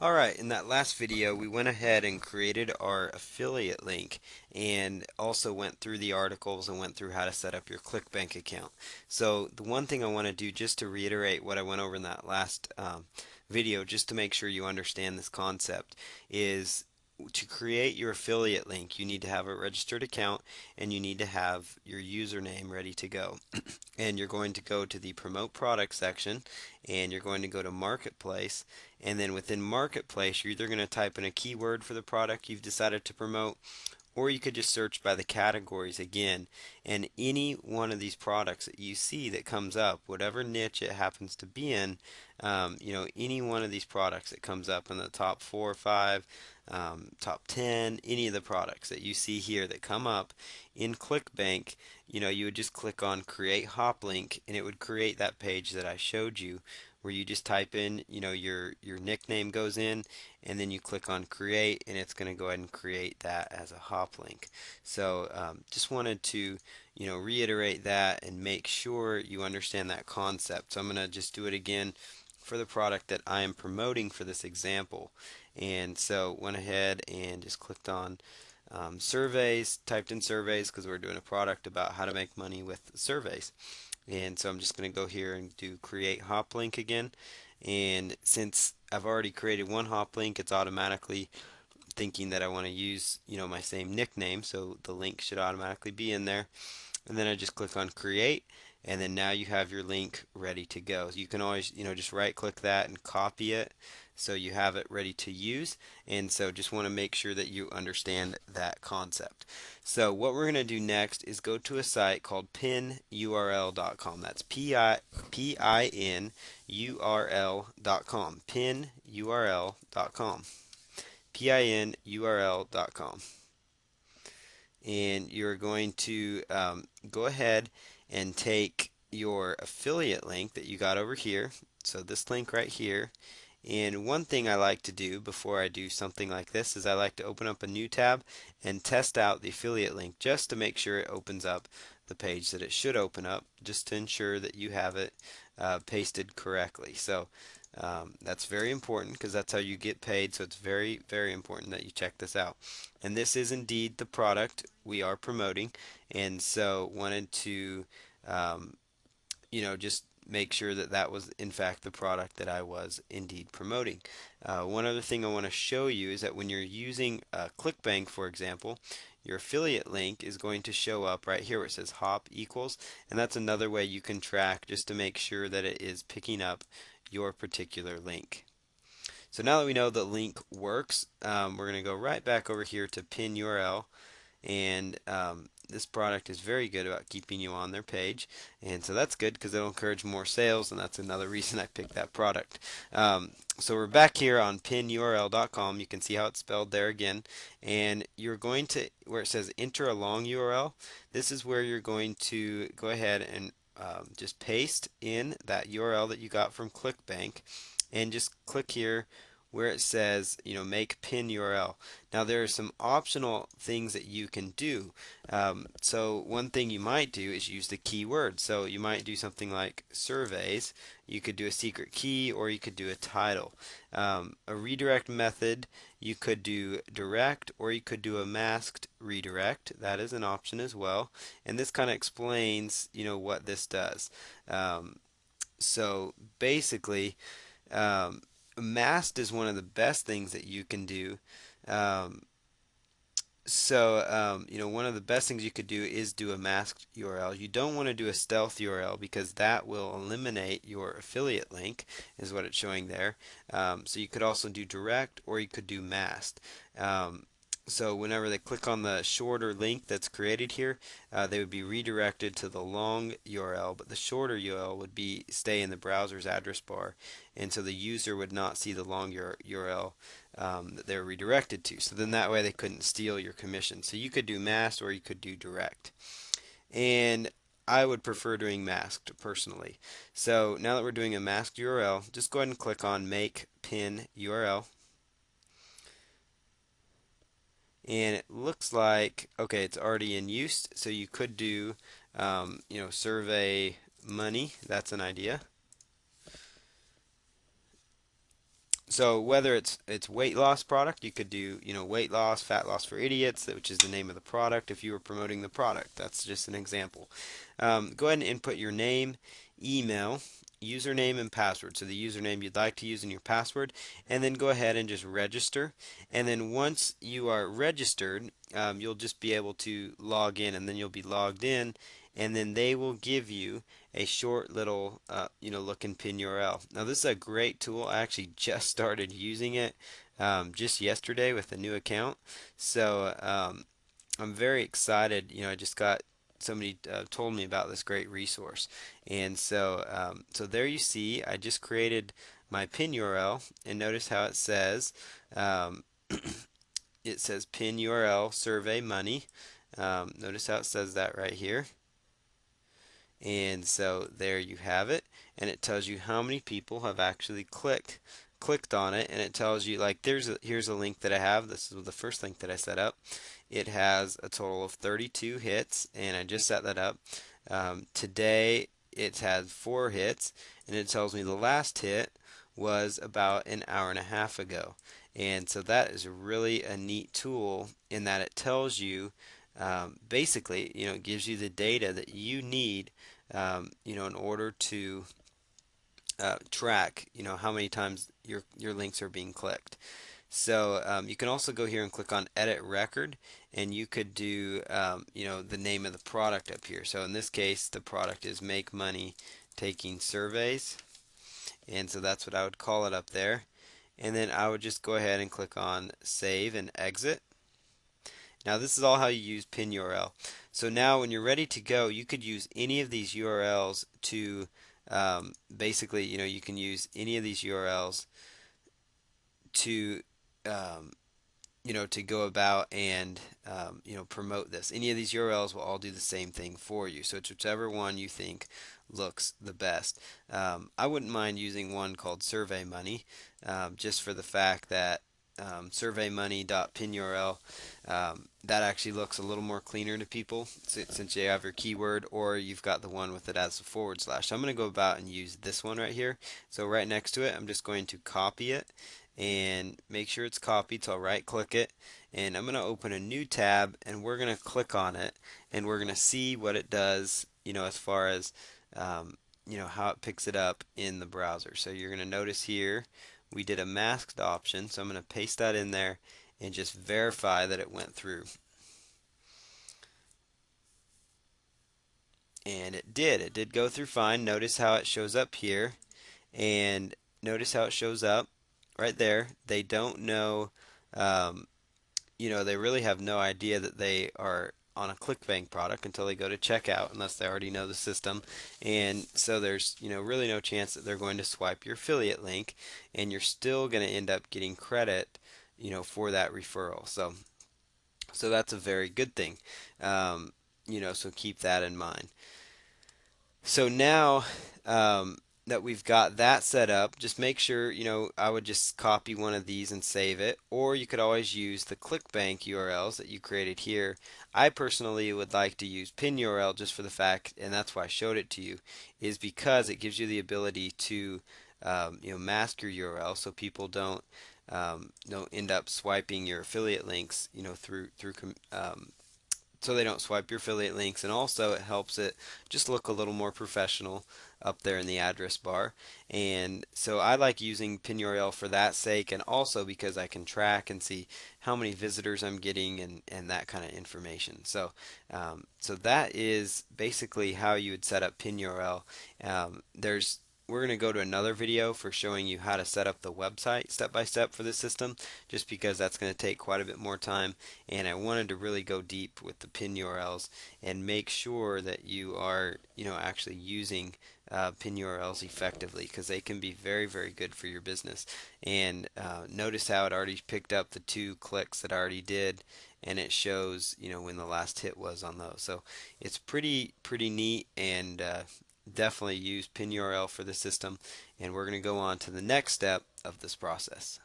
Alright, in that last video we went ahead and created our affiliate link and also went through the articles and went through how to set up your ClickBank account. So the one thing I want to do, just to reiterate what I went over in that last video, just to make sure you understand this concept, is to create your affiliate link you need to have a registered account and you need to have your username ready to go. And you're going to go to the promote product section and you're going to go to marketplace, and then within marketplace you're either going to type in a keyword for the product you've decided to promote, or you could just search by the categories again, and any one of these products that you see that comes up, whatever niche it happens to be in, any one of these products that comes up in the top 4 or 5, top 10, any of the products that you see here that come up in ClickBank, you would just click on create hop link and it would create that page that I showed you, where you just type in, your nickname goes in, and then you click on create and it's going to go ahead and create that as a hop link. So just wanted to reiterate that and make sure you understand that concept. So I'm going to just do it again for the product that I am promoting for this example. And so went ahead and just clicked on surveys, typed in surveys because we're doing a product about how to make money with surveys. And so I'm just going to go here and do create hop link again. And since I've already created one hop link, it's automatically thinking that I want to use, my same nickname, so the link should automatically be in there. And then I just click on create, and then now you have your link ready to go. You can always, just right click that and copy it so you have it ready to use. And so just want to make sure that you understand that concept. So what we're going to do next is go to a site called pinurl.com. That's pinurl.com. Pinurl.com. pinurl.com. And you're going to go ahead and take your affiliate link that you got over here, so this link right here. And one thing I like to do before I do something like this is I like to open up a new tab and test out the affiliate link just to make sure it opens up the page that it should open up, just to ensure that you have it pasted correctly. So that's very important because that's how you get paid. So it's very, very important that you check this out. And this is indeed the product we are promoting. And so wanted to, just make sure that that was in fact the product that I was indeed promoting. One other thing I want to show you is that when you're using ClickBank, for example, your affiliate link is going to show up right here where it says hop equals, and that's another way you can track just to make sure that it is picking up your particular link. So now that we know the link works, we're going to go right back over here to pin URL, and this product is very good about keeping you on their page, and so that's good because it'll encourage more sales, and that's another reason I picked that product. So we're back here on pinurl.com. You can see how it's spelled there again, and you're going to, where it says enter a long URL, this is where you're going to go ahead and just paste in that URL that you got from ClickBank, and just click here where it says, make pin URL. Now there are some optional things that you can do. So one thing you might do is use the keyword. So you might do something like surveys. You could do a secret key, or you could do a title. A redirect method, you could do direct, or you could do a masked redirect. That is an option as well. And this kind of explains, what this does. So basically, masked is one of the best things that you can do. Um, one of the best things you could do is do a masked URL. You don't want to do a stealth URL because that will eliminate your affiliate link, is what it's showing there. So you could also do direct, or you could do masked. So whenever they click on the shorter link that's created here, they would be redirected to the long URL, but the shorter URL would be stay in the browser's address bar, and so the user would not see the long URL that they're redirected to. So then that way they couldn't steal your commission. So you could do masked, or you could do direct. And I would prefer doing masked personally. So now that we're doing a masked URL, just go ahead and click on make pin URL. And it looks like, okay, it's already in use, so you could do survey money. That's an idea. So whether it's weight loss product, you could do, weight loss, fat loss for idiots, which is the name of the product if you were promoting the product. That's just an example. Go ahead and input your name, email, username, and password. So the username you'd like to use in your password, and then go ahead and just register. And then once you are registered, you'll just be able to log in, and then you'll be logged in, and then they will give you a short little look in Pinurl. Now this is a great tool. I actually just started using it just yesterday with a new account. So I'm very excited. I just got somebody told me about this great resource, and so there you see I just created my pin URL, and notice how it says um, it says pin URL survey money. Notice how it says that right here. And so there you have it, and it tells you how many people have actually clicked on it, and it tells you, like, here's a link that I have. This is the first link that I set up. It has a total of 32 hits, and I just set that up. Today it has 4 hits, and it tells me the last hit was about an hour and a half ago. And so that is really a neat tool in that it tells you, basically, it gives you the data that you need, in order to track, how many times your links are being clicked. So you can also go here and click on Edit Record, and you could do, the name of the product up here. So in this case, the product is Make Money Taking Surveys, and so that's what I would call it up there. And then I would just go ahead and click on Save and Exit. Now this is all how you use pin URL. So now when you're ready to go, you could use any of these URLs to basically, you can use any of these URLs to um, to go about and promote this. Any of these URLs will all do the same thing for you. So it's whichever one you think looks the best. I wouldn't mind using one called Survey Money, just for the fact that surveymoney.pinurl, that actually looks a little more cleaner to people since you have your keyword, or you've got the one with it as a forward slash. So I'm going to go about and use this one right here. So right next to it, I'm just going to copy it and make sure it's copied. So I'll right click it, and I'm going to open a new tab, and we're going to click on it, and we're going to see what it does, as far as how it picks it up in the browser. So you're going to notice here we did a masked option, so I'm going to paste that in there and just verify that it went through. And it did. It did go through fine. Notice how it shows up here, and notice how it shows up right there. They don't know, um, they really have no idea that they are on a ClickBank product until they go to checkout, unless they already know the system. And so there's, really no chance that they're going to swipe your affiliate link, and you're still going to end up getting credit, for that referral. So that's a very good thing. So keep that in mind. So now that we've got that set up, just make sure, I would just copy one of these and save it, or you could always use the ClickBank URLs that you created here. I personally would like to use pin URL just for the fact, and that's why I showed it to you, is because it gives you the ability to mask your URL so people don't end up swiping your affiliate links, through so they don't swipe your affiliate links, and also it helps it just look a little more professional up there in the address bar. And so I like using PinURL for that sake, and also because I can track and see how many visitors I'm getting, and that kind of information. So that is basically how you would set up PinURL. We're going to go to another video for showing you how to set up the website step by step for this system, just because that's going to take quite a bit more time, and I wanted to really go deep with the pin URLs and make sure that you are, actually using pin URLs effectively, because they can be very, very good for your business. And notice how it already picked up the 2 clicks that I already did, and it shows, when the last hit was on those. So it's pretty neat, and definitely use pin URL for the system. And we're going to go on to the next step of this process.